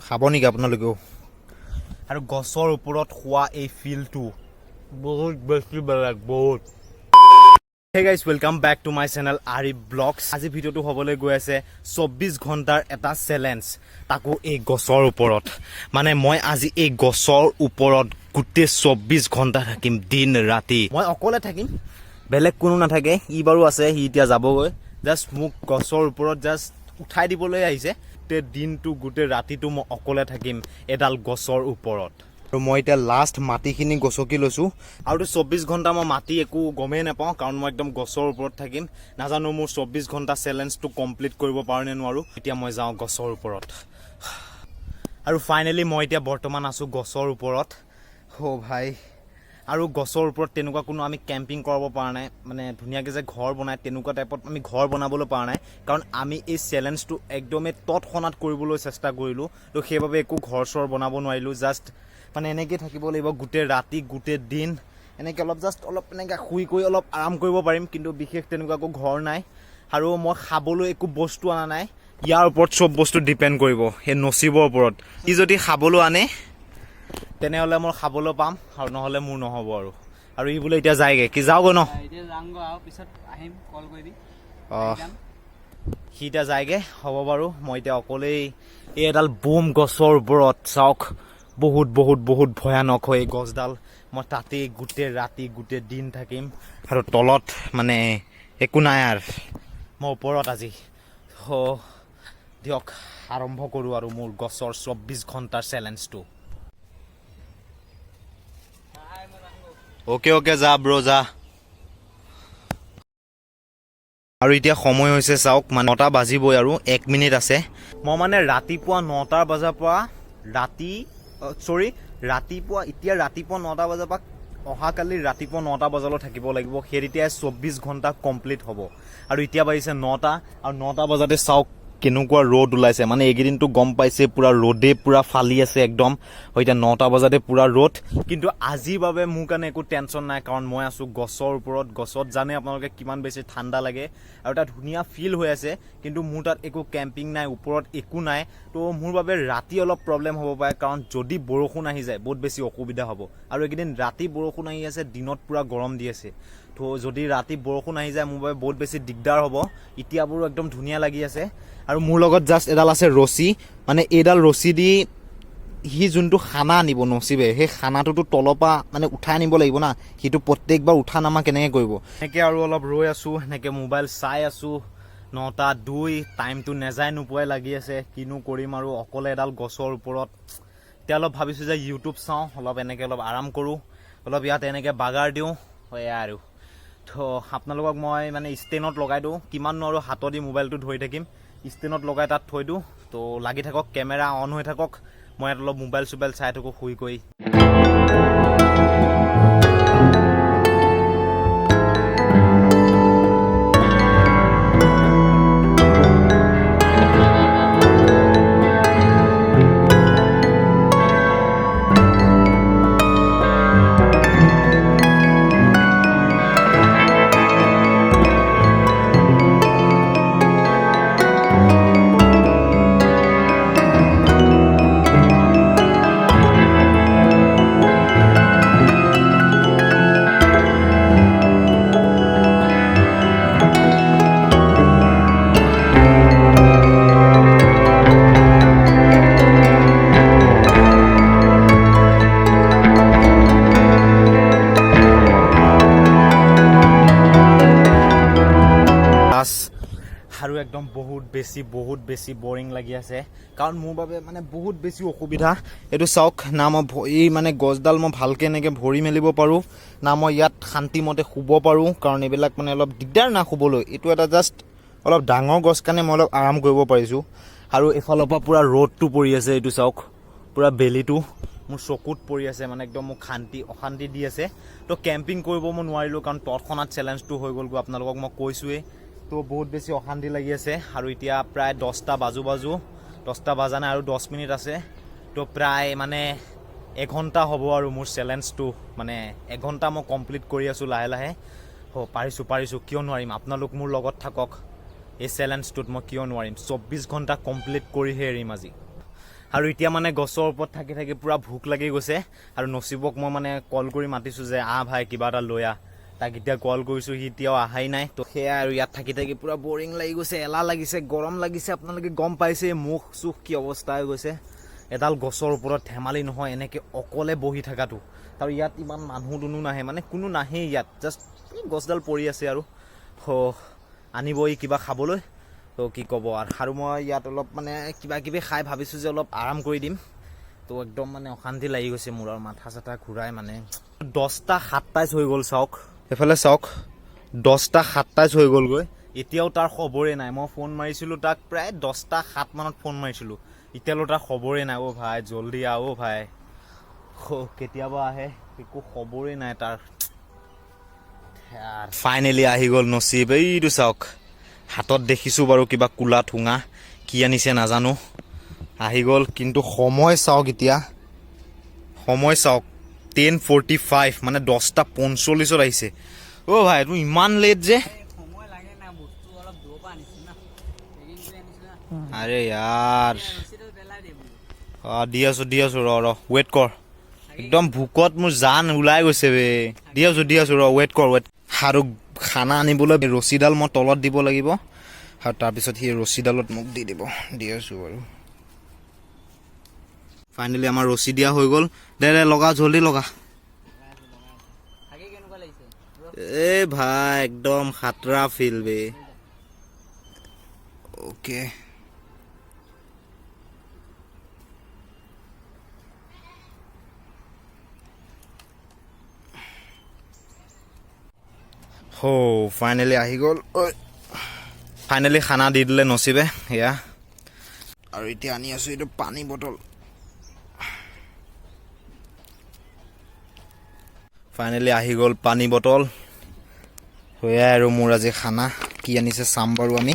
খাব নেকি আপোনালোকেও? আৰু গছৰ ওপৰত খোৱা এই ফিলটো বহুত বেছি বেলেগ, বহুত। Hey guys, welcome back to my channel Arif Vlogs. আজি ভিডিওটো হ'বলৈ গৈ আছে 24 ঘণ্টাৰ এটা চ্যালেঞ্জ, তাকো এই গছৰ ওপৰত। মানে মই আজি এই গছৰ ওপৰত গোটেই 24 ঘণ্টা থাকিম, দিন ৰাতি। মই অকলে থাকিম, বেলেগ কোনো নাথাকে। ই বাৰু আছে, সি এতিয়া যাবগৈ। জাষ্ট মোক গছৰ ওপৰত জাষ্ট উঠাই দিবলৈ আহিছে। গোটেই দিনটো গোটেই ৰাতিটো মই অকলে থাকিম এডাল গছৰ ওপৰত। আৰু মই এতিয়া লাষ্ট মাটিখিনি গছকি লৈছোঁ। আৰু 24 ঘণ্টা মই মাটি একো গমেই নাপাওঁ, কাৰণ মই একদম গছৰ ওপৰত থাকিম। নাজানো মোৰ 24 ঘণ্টা চেলেঞ্জটো কমপ্লিট কৰিব পাৰোঁ নে নোৱাৰোঁ। এতিয়া মই যাওঁ গছৰ ওপৰত। আৰু ফাইনেলি মই এতিয়া বৰ্তমান আছোঁ গছৰ ওপৰত। ভাই, আৰু গছৰ ওপৰত তেনেকুৱা কোনো আমি কেম্পিং কৰাব পৰা নাই, মানে ধুনীয়াকৈ যে ঘৰ বনায় তেনেকুৱা টাইপত আমি ঘৰ বনাবলৈ পৰা নাই। কাৰণ আমি এই চেলেঞ্জটো একদমেই তৎক্ষণাত কৰিবলৈ চেষ্টা কৰিলোঁ, তো সেইবাবে একো ঘৰ চৰ বনাব নোৱাৰিলোঁ। জাষ্ট মানে এনেকৈ থাকিব লাগিব গোটেই ৰাতি গোটেই দিন। এনেকৈ অলপ এনেকৈ শুই কৰি অলপ আৰাম কৰিব পাৰিম, কিন্তু বিশেষ তেনেকুৱা একো ঘৰ নাই। আৰু মই খাবলৈ একো বস্তু অনা নাই। ইয়াৰ ওপৰত চব বস্তু ডিপেণ্ড কৰিব, সেই নচিবৰ ওপৰত। ই যদি খাবলৈ আনে তেনেহ'লে মই খাবলৈ পাম, আৰু নহ'লে মোৰ নহ'ব। আৰু ই বোলে এতিয়া যায়গৈ, কি যাওঁগৈ ন? অঁ, সি এতিয়া যায়গৈ, হ'ব বাৰু। মই এতিয়া অকলেই এই এডাল বোম গছৰ ওপৰত। চাওক, বহুত বহুত বহুত ভয়ানক হয় এই গছডাল। মই তাতেই গোটেই ৰাতি গোটেই দিন থাকিম, আৰু তলত মানে একো নাই। আৰু মই ওপৰত আজি দিয়ক আৰম্ভ কৰোঁ আৰু মোৰ গছৰ 24 ঘণ্টাৰ চেলেঞ্জটো। অ'কে অ'কে, যা ব্ৰ যা। আৰু এতিয়া সময় হৈছে চাওক, মানে 9টা বাজিবই আৰু 1 মিনিট আছে। মই মানে ৰাতিপুৱা 9টা বজাৰ পৰা ৰাতিপুৱা 9টা বজাৰ পৰা অহাকালি ৰাতিপুৱা 9টা বজালৈ থাকিব লাগিব। সেই তেতিয়াই 24 ঘণ্টা কমপ্লিট হ'ব। আৰু এতিয়া বাজিছে 9টা, আৰু 9টা বজাতে চাওক কেনেকুৱা ৰ'দ ওলাইছে। মানে এইকেইদিনটো গম পাইছে, পুৰা ৰ'দে পুৰা ফালি আছে একদম। এতিয়া 9টা বজাতে পুৰা ৰ'দ। কিন্তু আজিৰ বাবে মোৰ কাৰণে একো টেনশ্যন নাই, কাৰণ মই আছোঁ গছৰ ওপৰত। গছত জানে আপোনালোকে কিমান বেছি ঠাণ্ডা লাগে, আৰু তাত ধুনীয়া ফিল হৈ আছে। কিন্তু মোৰ তাত একো কেম্পিং নাই, ওপৰত একো নাই। তো মোৰ বাবে ৰাতি অলপ প্ৰব্লেম হ'ব পাৰে, কাৰণ যদি বৰষুণ আহি যায় বহুত বেছি অসুবিধা হ'ব। আৰু এইকেইদিন ৰাতি বৰষুণ আহি আছে, দিনত পুৰা গৰম দি আছে। তো যদি ৰাতি বৰষুণ আহি যায় মোৰ বাবে বহুত বেছি দিগদাৰ হ'ব। এতিয়াবোৰো একদম ধুনীয়া লাগি আছে। আৰু মোৰ লগত জাষ্ট এডাল আছে ৰছী। মানে এইডাল ৰছী দি সি যোনটো খানা আনিব নচিবে, সেই খানাটোতো তলৰ পৰা মানে উঠাই আনিব লাগিব না। সিটো প্ৰত্যেকবাৰ উঠা নামা কেনেকৈ কৰিব। এনেকৈ আৰু অলপ ৰৈ আছোঁ, এনেকৈ মোবাইল চাই আছোঁ। 9:02, টাইমটো নেযায় নোপোৱাই লাগি আছে। কিনো কৰিম আৰু অকলে এডাল গছৰ ওপৰত। এতিয়া অলপ ভাবিছোঁ যে ইউটিউব চাওঁ, এনেকৈ অলপ আৰাম কৰোঁ, ইয়াত এনেকৈ বাগাৰ দিওঁ। এয়া আৰু তো আপোনালোকক মই মানে ষ্টেণ্ডত লগাই দিওঁ। কিমাননো আৰু হাতত মোবাইলটো ধৰি থাকিম, ষ্টেণ্ডত লগাই তাত থৈ দিওঁ। তো লাগি থাকক, কেমেৰা অন হৈ থাকক, মই ইয়াত অলপ মোবাইল চোবাইল চাই থাকোঁ শুই কৰি। আৰু একদম বহুত বেছি বৰিং লাগি আছে, কাৰণ মোৰ বাবে মানে বহুত বেছি অসুবিধা। এইটো চাওক না, মই এই মানে গছডাল মই ভালকৈ এনেকৈ ভৰি মেলিব পাৰোঁ না, মই ইয়াত শান্তিমতে শুব পাৰোঁ, কাৰণ এইবিলাক মানে অলপ দিগদাৰ না শুবলৈ। এইটো এটা জাষ্ট অলপ ডাঙৰ গছ কাৰণে মই অলপ আৰাম কৰিব পাৰিছোঁ। আৰু এইফালৰ পৰা পূৰা ৰ'দটো পৰি আছে, এইটো চাওক পূৰা বেলিটো মোৰ চকুত পৰি আছে, মানে একদম মোক অশান্তি দি আছে। তো কেম্পিং কৰিব মই নোৱাৰিলোঁ, কাৰণ তৎক্ষণাত চেলেঞ্জটো হৈ গ'লগৈ, আপোনালোকক মই কৈছোঁৱেই। তো বহুত বেছি অশান্তি লাগি আছে। আৰু এতিয়া প্ৰায় 10টা বাজো 10টা বাজা নাই, আৰু 10 মিনিট আছে। তো প্ৰায় মানে এঘণ্টা হ'ব আৰু মোৰ চেলেঞ্জটো, মানে এঘণ্টা মই কমপ্লিট কৰি আছোঁ লাহে লাহে। পাৰিছোঁ, কিয় নোৱাৰিম। আপোনালোক মোৰ লগত থাকক, এই চেলেঞ্জটোত মই কিয় নোৱাৰিম। 24 ঘণ্টা কমপ্লিট কৰিহে এৰিম আজি। আৰু এতিয়া মানে গছৰ ওপৰত থাকি থাকি পুৰা ভোক লাগি গৈছে আৰু নচিবক মই মানে কল কৰি মাতিছোঁ যে ভাই কিবা এটা লৈ আহ তাক এতিয়া কল কৰিছোঁ সি এতিয়াও অহাই নাই তো সেয়া আৰু ইয়াত থাকি থাকি পুৰা বৰিং লাগি গৈছে এলাহ লাগিছে গৰম লাগিছে আপোনালোকে গম পাইছে মুখ চুখ কি অৱস্থা হৈ গৈছে এডাল গছৰ ওপৰত ধেমালি নহয় এনেকৈ অকলে বহি থকাটো আৰু ইয়াত ইমান মানুহ দুনো নাহে মানে কোনো নাহেই ইয়াত জাষ্ট গছডাল পৰি আছে আৰু আনিব কিবা খাবলৈ তো কি ক'ব আৰু মই ইয়াত অলপ মানে কিবা কিবি খাই ভাবিছোঁ যে অলপ আৰাম কৰি দিম তো একদম মানে অশান্তি লাগি গৈছে মোৰ আৰু মাথা চাথা ঘূৰাই মানে 10টা 27 হৈ গ'ল চাওক এইফালে চাওক 10টা 27 হৈ গ'লগৈ এতিয়াও তাৰ খবৰেই নাই মই ফোন মাৰিছিলোঁ তাক প্ৰায় 10টা 7 মানত ফোন মাৰিছিলোঁ এতিয়ালৈ তাৰ খবৰেই নাই ভাই জল্দি ভাই কেতিয়াবা আহে একো খবৰেই নাই তাৰ ফাইনেলি আহি গ'ল নচিব এইটো চাওক হাতত দেখিছোঁ বাৰু কিবা কোলা ঠুঙা কি আনিছে নাজানো আহি গ'ল কিন্তু সময় চাওক এতিয়া সময় চাওক 10:45 মানে 10টা 45 আহিছে ভাই তুমি ইমান লেট যে আৰে ইয়াৰ দি আছো ৰ ৱেইট কৰ একদম ভোকত মোৰ জান ওলাই গৈছে বে দি আছো ৰ ৱেইট কৰ আৰু খানা আনিবলৈ ৰছীডাল মই তলত দিব লাগিব আৰু তাৰপিছত সেই ৰছীডালত মোক দি আছোঁ বাৰু ফাইনেলি আমাৰ ৰছী দিয়া হৈ গ'ল দে লগা জল্দি লগা ভাই একদম খাতৰা ফিল বে অ'কে ফাইনেলি আহি গ'ল ফাইনেলি খানা দি দিলে নচিবে সেয়া আৰু এতিয়া আনি আছোঁ এইটো পানী বটল ফাইনেলি আহি গ'ল পানী বটল সেয়াই আৰু মোৰ আজি খানা কি আনিছে চাম বাৰু আমি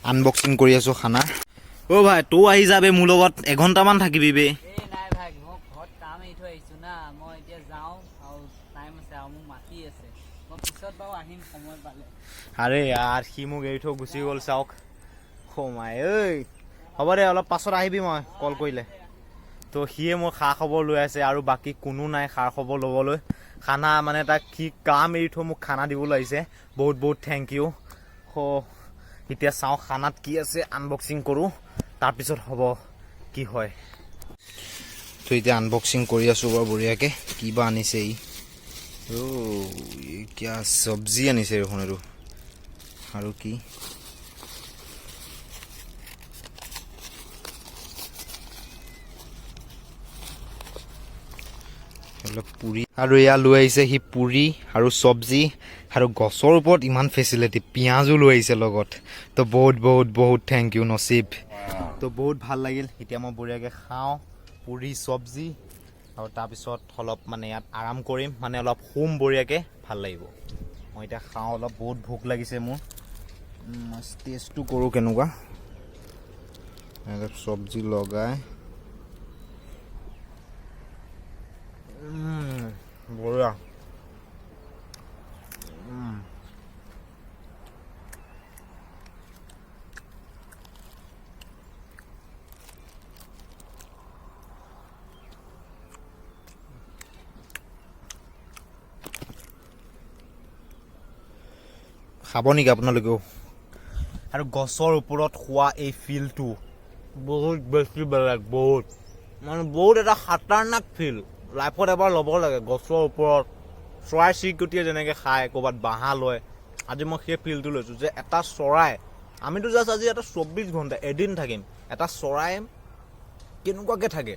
আনবক্সিং কৰি আছোঁ খানা ভাই তৌ আহি যাবে মোৰ লগত এঘণ্টামান থাকিবি বে আৰে ইয়াৰ সি মোক এৰি থৈ গুচি গ'ল চাওক মাই হ'ব দে অলপ পাছত আহিবি মই কল কৰিলে তো সিয়ে মোৰ খা খবৰ লৈ আছে আৰু বাকী কোনো নাই খা খবৰ ল'বলৈ খানা মানে তাক সি কাম এৰি থৈ মোক খানা দিবলৈ আহিছে বহুত বহুত থেংক ইউ এতিয়া চাওঁ খানাত কি আছে আনবক্সিং কৰোঁ তাৰপিছত হ'ব কি হয় তো এতিয়া আনবক্সিং কৰি আছোঁ বাৰু বঢ়িয়াকৈ কি বা আনিছে কিয়া চব্জি আনিছে দেখোন আৰু কি পুৰি আৰু এয়া লৈ আহিছে সি পুৰি আৰু চব্জি আৰু গছৰ ওপৰত ইমান ফেচিলিটি পিঁয়াজো লৈ আহিছে লগত তো বহুত বহুত বহুত থেংক ইউ নচিব তো বহুত ভাল লাগিল এতিয়া মই বঢ়িয়াকৈ খাওঁ পুৰি চব্জি আৰু তাৰপিছত অলপ মানে ইয়াত আৰাম কৰিম মানে অলপ শুম বঢ়িয়াকৈ ভাল লাগিব মই এতিয়া খাওঁ অলপ বহুত ভোক লাগিছে মোৰ টেষ্টটো কৰোঁ কেনেকুৱা অলপ চব্জি লগাই বঢ়িয়া খাব নেকি আপোনালোকেও আৰু গছৰ ওপৰত খোৱা এই ফিলটো বহুত বেছি বেলেগ বহুত মানে বহুত এটা খাতাৰনাক ফিল লাইফত এবাৰ ল'ব লাগে গছৰ ওপৰত চৰাই চিৰিকটিয়ে যেনেকৈ খায় ক'ৰবাত বাঁহ লয় আজি মই সেই ফিলটো লৈছোঁ যে এটা চৰাই আমিতো জাষ্ট আজি এটা 24 ঘণ্টা এদিন থাকিম এটা চৰাই কেনেকুৱাকৈ থাকে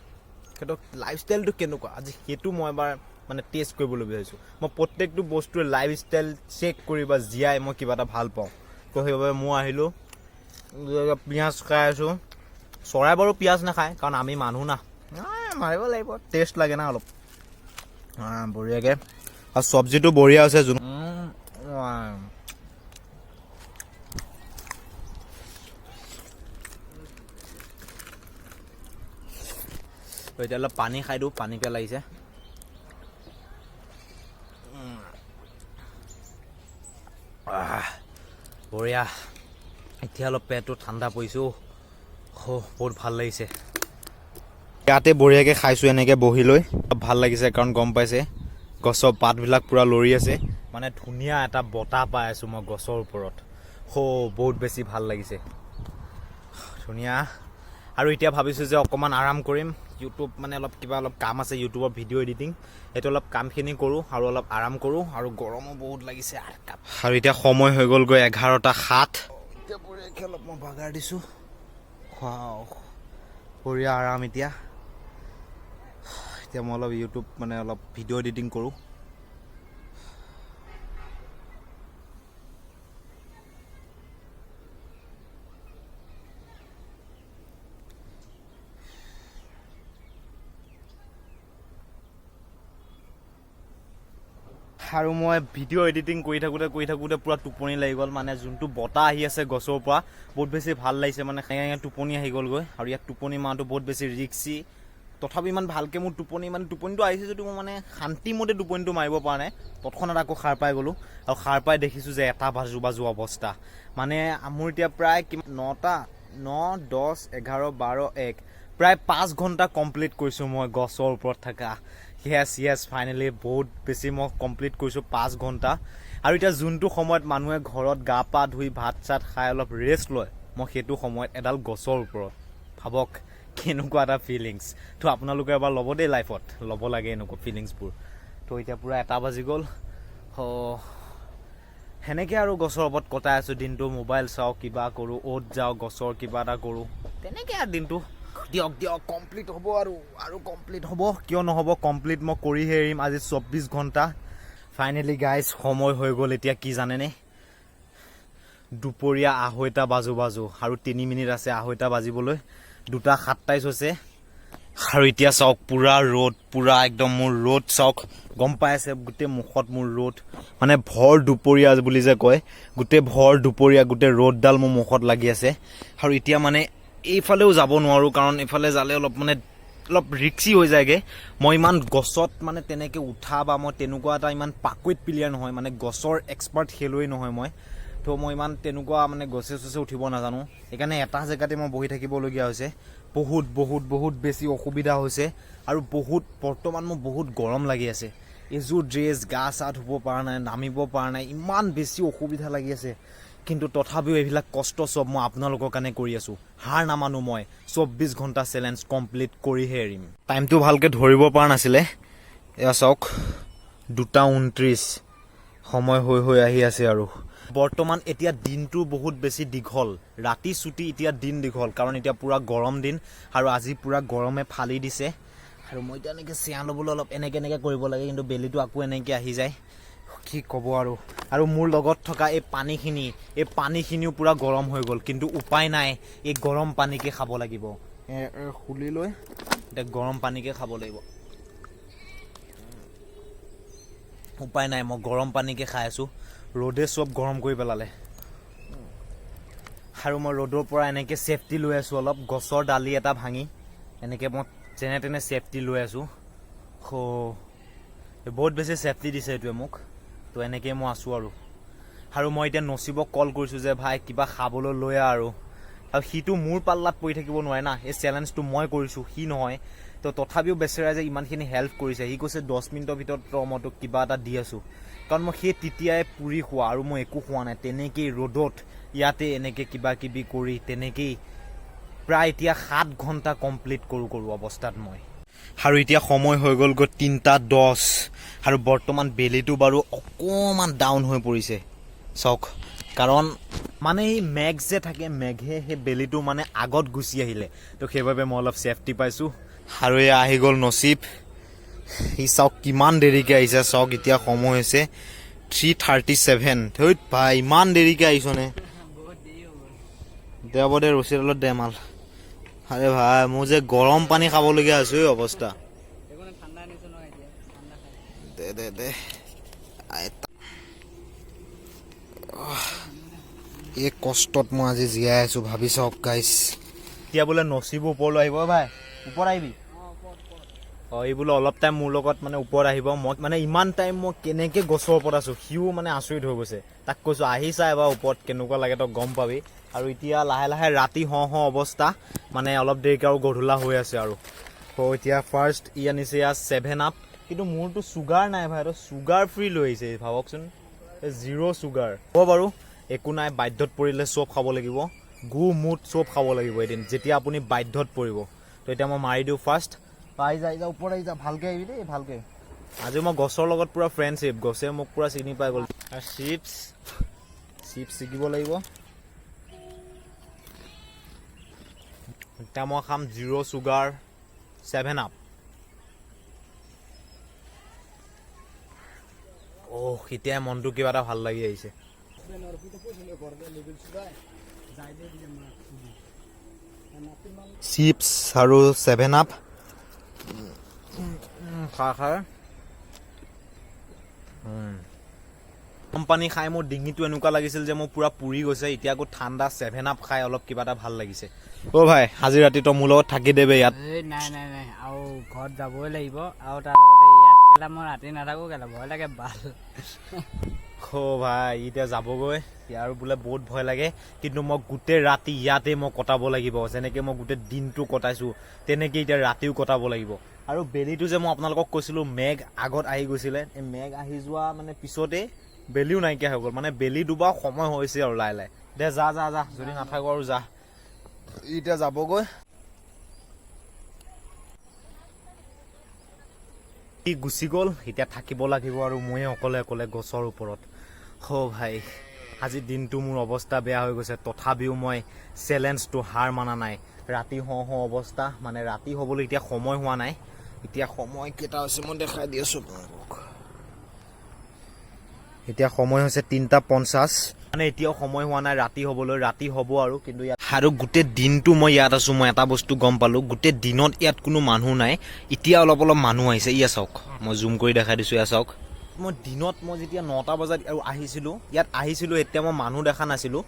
সেইটো লাইফষ্টাইলটো কেনেকুৱা আজি সেইটো মই এবাৰ মানে টেষ্ট কৰিবলৈ বিচাৰিছোঁ মই প্ৰত্যেকটো বস্তুৱে লাইফষ্টাইল চেক কৰি বা জীয়াই মই কিবা এটা ভাল পাওঁ তো সেইবাবে মই আহিলোঁ পিঁয়াজ খাই আছোঁ চৰাই বাৰু পিঁয়াজ নাখায় কাৰণ আমি মানুহ না মাৰিব লাগিব টেষ্ট লাগে না অলপ বঢ়িয়াকৈ আৰু চব্জিটো বঢ়িয়া হৈছে যোন এতিয়া অলপ পানী খাই দিওঁ পানী পিয়াহ লাগিছে বঢ়িয়া এতিয়া অলপ পেটটো ঠাণ্ডা পৰিছোঁ বহুত ভাল লাগিছে ইয়াতে বঢ়িয়াকৈ খাইছোঁ এনেকৈ বহি লৈ ভাল লাগিছে কাৰণ গম পাইছে গছৰ পাতবিলাক পূৰা লৰি আছে মানে ধুনীয়া এটা বতাহ পাই আছোঁ মই গছৰ ওপৰত বহুত বেছি ভাল লাগিছে ধুনীয়া আৰু এতিয়া ভাবিছোঁ যে অকণমান আৰাম কৰিম ইউটিউব মানে অলপ কাম আছে ইউটিউবৰ ভিডিঅ' এডিটিং সেইটো অলপ কামখিনি কৰোঁ আৰু অলপ আৰাম কৰোঁ আৰু গৰমো বহুত লাগিছে আৰু এতিয়া সময় হৈ গ'লগৈ 11:07 এতিয়া বঢ়িয়াকৈ অলপ মই বাগাৰ দিছোঁ বঢ়িয়া আৰাম এতিয়া মই অলপ ইউটিউব মানে অলপ ভিডিঅ' এডিটিং কৰোঁ আৰু মই ভিডিঅ' এডিটিং কৰি থাকোঁতে পূৰা টোপনি লাগি গ'ল মানে যোনটো বতাহ আহি আছে গছৰ পৰা বহুত বেছি ভাল লাগিছে মানে টোপনি আহি গ'লগৈ আৰু ইয়াত টোপনি মাৰাটো বহুত বেছি ৰিক্সি তথাপি ইমান ভালকৈ মোৰ টোপনিটো আহিছে যদিও মই মানে শান্তিমতে টোপনিটো মাৰিব পৰা নাই তৎক্ষণাত আকৌ সাৰ পাই গ'লোঁ আৰু সাৰ পাই দেখিছোঁ যে 1 বাজু অৱস্থা মানে মোৰ এতিয়া প্ৰায় 9, 10, 11, 12, 1 প্ৰায় 5 ঘণ্টা কমপ্লিট কৰিছোঁ মই গছৰ ওপৰত থকা য়েছ ফাইনেলি বহুত বেছি মই কমপ্লিট কৰিছোঁ 5 ঘণ্টা আৰু এতিয়া যোনটো সময়ত মানুহে ঘৰত গা পা ধুই ভাত চাত খাই অলপ ৰেষ্ট লয় মই সেইটো সময়ত এডাল গছৰ ওপৰত ভাবক কেনেকুৱা এটা ফিলিংছ তো আপোনালোকে এবাৰ ল'ব দেই লাইফত ল'ব লাগে এনেকুৱা ফিলিংছবোৰ তো এতিয়া পূৰা 1 বাজি গ'ল সেনেকৈ আৰু গছৰ ওপৰত কটাই আছোঁ দিনটো মোবাইল চাওঁ কিবা কৰোঁ অ'ত যাওঁ গছৰ কিবা এটা কৰোঁ তেনেকৈ আৰু দিনটো দিয়ক কমপ্লিট হ'ব আৰু কমপ্লিট হ'ব কিয় নহ'ব কমপ্লিট মই কৰিহে এৰিম আজি 24 ঘণ্টা ফাইনেলি গাইজ সময় হৈ গ'ল এতিয়া কি জানেনে দুপৰীয়া 2:30 বাজু আৰু 3 মিনিট আছে 2:30 বাজিবলৈ 2:27 হৈছে আৰু এতিয়া চাওক পূৰা ৰ'দ পূৰা একদম মোৰ ৰ'দ চাওক গম পাই আছে গোটেই মুখত মোৰ ৰ'দ মানে ভৰ দুপৰীয়া বুলি যে কয় গোটেই ভৰ দুপৰীয়া গোটেই ৰ'দডাল মোৰ মুখত লাগি আছে আৰু এতিয়া মানে এইফালেও যাব নোৱাৰোঁ কাৰণ এইফালে যালে অলপ ৰিক্সি হৈ যায়গৈ মই ইমান গছত মানে তেনেকৈ উঠা বা মই তেনেকুৱা এটা ইমান পাকৈত প্লেয়াৰ নহয় মানে গছৰ এক্সপাৰ্ট খেলুৱৈ নহয় মই তো মই ইমান তেনেকুৱা মানে গছে উঠিব নাজানো সেইকাৰণে এটা জেগাতে মই বহি থাকিবলগীয়া হৈছে বহুত বেছি অসুবিধা হৈছে আৰু বৰ্তমান মোৰ বহুত গৰম লাগি আছে এযোৰ ড্ৰেছ গা চা ধুব পৰা নাই নামিব পৰা নাই ইমান বেছি অসুবিধা লাগি আছে কিন্তু তথাপিও এইবিলাক কষ্ট চব মই আপোনালোকৰ কাৰণে কৰি আছোঁ হাৰ নামানো মই 24 ঘণ্টা চেলেঞ্জ কমপ্লিট কৰিহে এৰিম টাইমটো ভালকৈ ধৰিব পৰা নাছিলে এয়া চাওক 2:29 সময় হৈ আহি আছে আৰু বৰ্তমান এতিয়া দিনটো বহুত বেছি দীঘল ৰাতি ছুটি এতিয়া দিন দীঘল কাৰণ এতিয়া পূৰা গৰম দিন আৰু আজি পূৰা গৰমে ফালি দিছে আৰু মই এতিয়া এনেকৈ চেয়া ল'বলৈ অলপ এনেকৈ কৰিব লাগে কিন্তু বেলিটো আকৌ এনেকৈ আহি যায় কি ক'ব আৰু মোৰ লগত থকা এই পানীখিনিও পূৰা গৰম হৈ গ'ল কিন্তু উপায় নাই এই গৰম পানীকে খাব লাগিব খুলি লৈ এতিয়া গৰম পানীকে খাব লাগিব উপায় নাই মই গৰম পানীকে খাই আছোঁ ৰ'দে চব গৰম কৰি পেলালে আৰু মই ৰ'দৰ পৰা এনেকৈ ছেফটি লৈ আছোঁ অলপ গছৰ ডালি এটা ভাঙি এনেকৈ মই যেনে তেনে ছেফটি লৈ আছোঁ বহুত বেছি ছেফটি দিছে এইটোৱে মোক তো এনেকৈ মই আছোঁ আৰু মই এতিয়া নচিবক কল কৰিছোঁ যে ভাই কিবা খাবলৈ লৈ আৰু সিটো মোৰ পাল্লাত পৰি থাকিব নোৱাৰে না এই চেলেঞ্জটো মই কৰিছোঁ সি নহয় তো তথাপিও বেচেৰাই যে ইমানখিনি হেল্প কৰিছে সি কৈছে 10 মিনিটৰ ভিতৰত মই তোক কিবা এটা দি আছোঁ কাৰণ মই সেই তেতিয়াই পুৰি খোৱা আৰু মই একো খোৱা নাই তেনেকেই ৰ'দত ইয়াতে এনেকৈ কিবা কিবি কৰি তেনেকেই প্ৰায় এতিয়া 7 ঘণ্টা কমপ্লিট কৰোঁ অৱস্থাত মই আৰু এতিয়া সময় হৈ গ'লগৈ 3:10 আৰু বৰ্তমান বেলিটো বাৰু অকণমান ডাউন হৈ পৰিছে চাওক কাৰণ মানে এই মেঘ যে থাকে মেঘে সেই বেলিটো মানে আগত গুচি আহিলে তো সেইবাবে মই অলপ ছেফটি পাইছোঁ আৰু এয়া আহি গ'ল নচিব সি চাওক কিমান দেৰিকৈ আহিছে চাওক এতিয়া সময় হৈছে 3:37 ধৈত ভাই ইমান দেৰিকৈ আহিছনে দেব দে ৰছীডালত দে মাল আৰে ভাই মোৰ যে গৰম পানী খাবলগীয়া হৈছে এই অৱস্থা দে এই কষ্টত মই আজি জীয়াই আছোঁ ভাবি চাওক গাইছ এতিয়া বোলে নচিব ওপৰলৈ আহিব ভাই ওপৰত আহিবি এই বোলে অলপ টাইম মোৰ লগত মানে ওপৰত আহিব মই মানে ইমান টাইম মই কেনেকৈ গছৰ ওপৰত আছোঁ সিও মানে আচৰিত হৈ গৈছে তাক কৈছোঁ আহি চা এবাৰ ওপৰত কেনেকুৱা লাগে তই গম পাবি আৰু এতিয়া লাহে লাহে ৰাতি হওঁ অৱস্থা মানে অলপ দেৰিকৈ আৰু গধূলা হৈ আছে আৰু এতিয়া ফাৰ্ষ্ট ই আনিছে ইয়াত 7 আপ, কিন্তু মোৰতো চুগাৰ নাই ভাই, এইটো চুগাৰ ফ্ৰী লৈ আহিছে ভাবকচোন, 0 চুগাৰ। হ'ব বাৰু একো নাই, বাধ্যত পৰিলে চব খাব লাগিব, গু মুট চব খাব লাগিব এদিন যেতিয়া আপুনি বাধ্যত পৰিব। তো এতিয়া মই মাৰি দিওঁ ফাৰ্ষ্ট। পাই যাই যা ওপৰত আহি যা, ভালকৈ আহিবি দেই, ভালকৈ। আজি মই গছৰ লগত পুৰা ফ্ৰেণ্ডশ্বিপ, গছে মোক পুৰা চিনি পাই গ'ল। আৰু চিপছ ছিকিব লাগিব। এতিয়া মই খাম 0 চুগাৰ 7 আপ। এতিয়াই মনটো কিবা এটা ভাল লাগি আহিছে। চিপছ আৰু 7 আপ খা কোম্পানী খাই মোৰ ডিঙিটো এনেকুৱা লাগিছিল যে মোৰ পুৰা পুৰি গৈছে। এতিয়া আকৌ ঠাণ্ডা 7 আপ খাই অলপ কিবা এটা ভাল লাগিছে। ভাই আজি ৰাতি তই মোৰ লগত থাকি দেবে ইয়াত। নাই আৰু ঘৰত যাবই লাগিব, আৰু তাৰ লগতে ইয়াত কেলা মই ৰাতি নাথাকো, কেলা ভয় লাগে বাল। ভাই এতিয়া যাবগৈ, ইয়াৰ বোলে বহুত ভয় লাগে, কিন্তু মই গোটেই ৰাতি ইয়াতে মই কটাব লাগিব। যেনেকে মই গোটেই দিনটো কটাইছো তেনেকে এতিয়া ৰাতিও কটাব লাগিব। আৰু বেলিটো যে মই আপোনালোকক কৈছিলো মেঘ আগত আহি গৈছিলে, এই মেঘ আহি যোৱা মানে পিছতে বেলিও নাইকিয়া হৈ গ'ল, মানে বেলি ডুবা সময় হৈছে আৰু লাহে লাহে। দে যা যদি নাথাকো আৰু যা, এতিয়া যাবগৈ। গুচি গ'ল, এতিয়া থাকিব লাগিব আৰু ময়ে অকলে অকলে গছৰ ওপৰত। ভাই আজি দিনটো মোৰ অৱস্থা বেয়া হৈ গৈছে, তথাপিও মই চেলেঞ্জটো হাৰ মানা নাই। ৰাতি হওঁ অৱস্থা, মানে ৰাতি হ'বলৈ এতিয়া সময় হোৱা নাই। এতিয়া সময় কেইটা হৈছে মই দেখাই দি আছো আপোনালোকক। এতিয়া সময় হৈছে 3:50, মানে এতিয়াও সময় হোৱা নাই ৰাতি হ'বলৈ, ৰাতি হ'ব আৰু। কিন্তু ইয়াত আৰু গোটেই দিনটো মই ইয়াত আছো, মই এটা বস্তু গম পালো, গোটেই দিনত ইয়াত কোনো মানুহ নাই। এতিয়া অলপ মানুহ আহিছে, ইয়া চাওক, মই জুম কৰি দেখাই দিছো, ইয়া চাওক। মই দিনত মই যেতিয়া 9টা বজাত আৰু ইয়াত আহিছিলো এতিয়া মই মানুহ দেখা নাছিলো।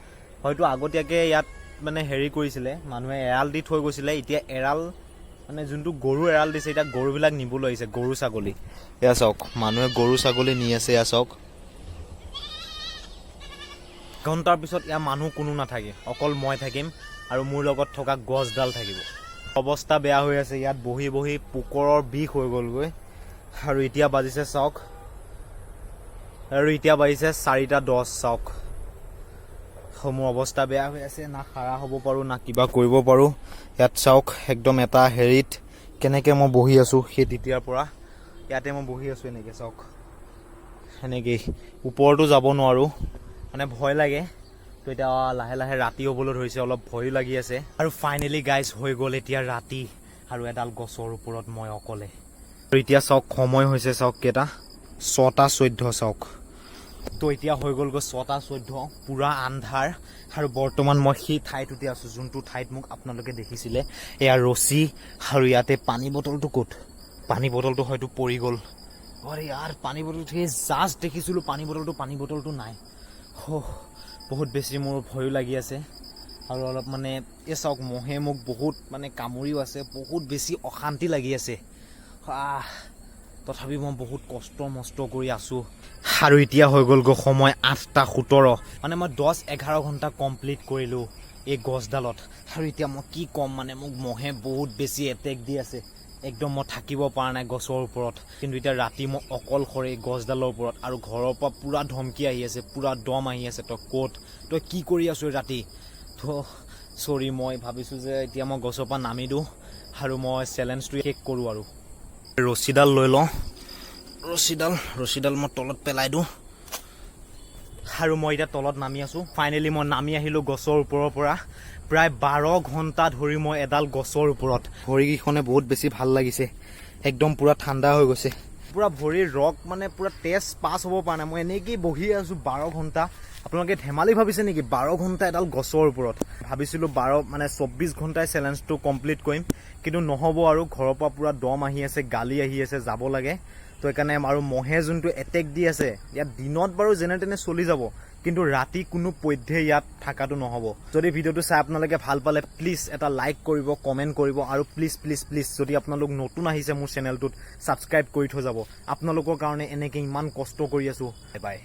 হয়তো আগতীয়াকে ইয়াত মানে হেৰি কৰিছিলে, মানুহে এৰাল দি থৈ গৈছিলে। এতিয়া এৰাল মানে যোনটো গৰু এৰাল দিছে, এতিয়া গৰুবিলাক নিবলৈ আহিছে, গৰু ছাগলী। এয়া চাওক, মানুহে গৰু ছাগলী নি আছে, এয়া চাওক। ঘণ্টাৰ পিছত ইয়াৰ মানুহ কোনো নাথাকে, অকল মই থাকিম আৰু মোৰ লগত থকা গছডাল থাকিব। অৱস্থা বেয়া হৈ আছে, ইয়াত বহি বহি পোকৰৰ বিষ হৈ গ'লগৈ। আৰু এতিয়া বাজিছে চাওক, 4:10 চাওক। মোৰ অৱস্থা বেয়া হৈ আছে, না খাৰা হ'ব পাৰোঁ না কিবা কৰিব পাৰোঁ। ইয়াত চাওক একদম এটা হেৰিত কেনেকৈ মই বহি আছোঁ, সেই তেতিয়াৰ পৰা ইয়াতে মই বহি আছোঁ এনেকৈ চাওক, সেনেকেই। ওপৰতো যাব নোৱাৰোঁ, মানে ভয় লাগে। তো এতিয়া লাহে লাহে ৰাতি হ'বলৈ ধৰিছে, অলপ ভয়ো লাগি আছে। আৰু ফাইনেলি গাইজ হৈ গ'ল এতিয়া ৰাতি, আৰু এডাল গছৰ ওপৰত মই অকলে। আৰু এতিয়া চাওক সময় হৈছে, চাওক কেইটা, 6:14 চাওক। তো এতিয়া হৈ গ'লগৈ 6:14, পূৰা আন্ধাৰ। আৰু বৰ্তমান মই সেই ঠাইটোতে আছোঁ, যোনটো ঠাইত মোক আপোনালোকে দেখিছিলে। এয়া ৰছী, আৰু ইয়াতে পানী বটলটো ক'ত, পানী বটলটো হয়তো পৰি গ'ল। আৰে ইয়াৰ পানী বটলটো সেই জাষ্ট দেখিছিলোঁ, পানী বটলটো নাই। বহুত বেছি মোৰ ভয়ো লাগি আছে। আৰু অলপ মানে এই চাওক, মহে মোক বহুত মানে কামুৰিও আছে, বহুত বেছি অশান্তি লাগি আছে। তথাপি মই বহুত কষ্ট মষ্ট কৰি আছোঁ। আৰু এতিয়া হৈ গ'লগৈ সময় 8:17, মানে মই 10-11 ঘণ্টা কমপ্লিট কৰিলোঁ এই গছডালত। আৰু এতিয়া মই কি ক'ম, মানে মোক মহে বহুত বেছি এটেক দি আছে, একদম মই থাকিব পৰা নাই গছৰ ওপৰত। কিন্তু এতিয়া ৰাতি মই অকলশৰে গছডালৰ ওপৰত, আৰু ঘৰৰ পৰা পূৰা ধমকি আহি আছে, পূৰা দম আহি আছে, তই কি কৰি আছ ৰাতি। তো চৰি, মই ভাবিছোঁ যে এতিয়া মই গছৰ পৰা নামি দিওঁ আৰু মই চেলেঞ্জটো শেষ কৰোঁ। আৰু ৰছীডাল লৈ লওঁ, ৰছীডাল মই তলত পেলাই দিওঁ, আৰু মই এতিয়া তলত নামি আছোঁ। ফাইনেলি মই নামি আহিলোঁ গছৰ ওপৰৰ পৰা। প্ৰায় 12 ঘণ্টা ধৰি মই এডাল গছৰ ওপৰত। ভৰিকেইখনে বহুত বেছি ভাল লাগিছে, একদম পূৰা ঠাণ্ডা হৈ গৈছে, পূৰা ভৰিৰ ৰগ মানে পূৰা তেজ পাছ হ'ব পৰা নাই। মই এনেকেই বহি আছোঁ 12 ঘণ্টা। আপোনালোকে ধেমালি ভাবিছে নেকি, 12 ঘণ্টা এডাল গছৰ ওপৰত। ভাবিছিলোঁ 24 ঘণ্টাই চেলেঞ্জটো কমপ্লিট কৰিম, কিন্তু নহ'ব। আৰু ঘৰৰ পৰা পূৰা দম আহি আছে, গালি আহি আছে, যাব লাগে। তো সেইকাৰণে, আৰু মহে যোনটো এটেক দি আছে, ইয়াত দিনত বাৰু যেনে তেনে চলি যাব, কিন্তু ৰাতি কোনো পধ্যে ইয়াত থকাটো নহ'ব। যদি ভিডিঅ'টো চাই আপোনালোকে ভাল পালে প্লিজ এটা লাইক কৰিব, কমেণ্ট কৰিব, আৰু প্লিজ যদি আপোনালোক নতুন আহিছে মোৰ চেনেলটোত ছাবস্ক্ৰাইব কৰি থৈ যাব। আপোনালোকৰ কাৰণে এনেকৈ ইমান কষ্ট কৰি আছোঁ। বাই।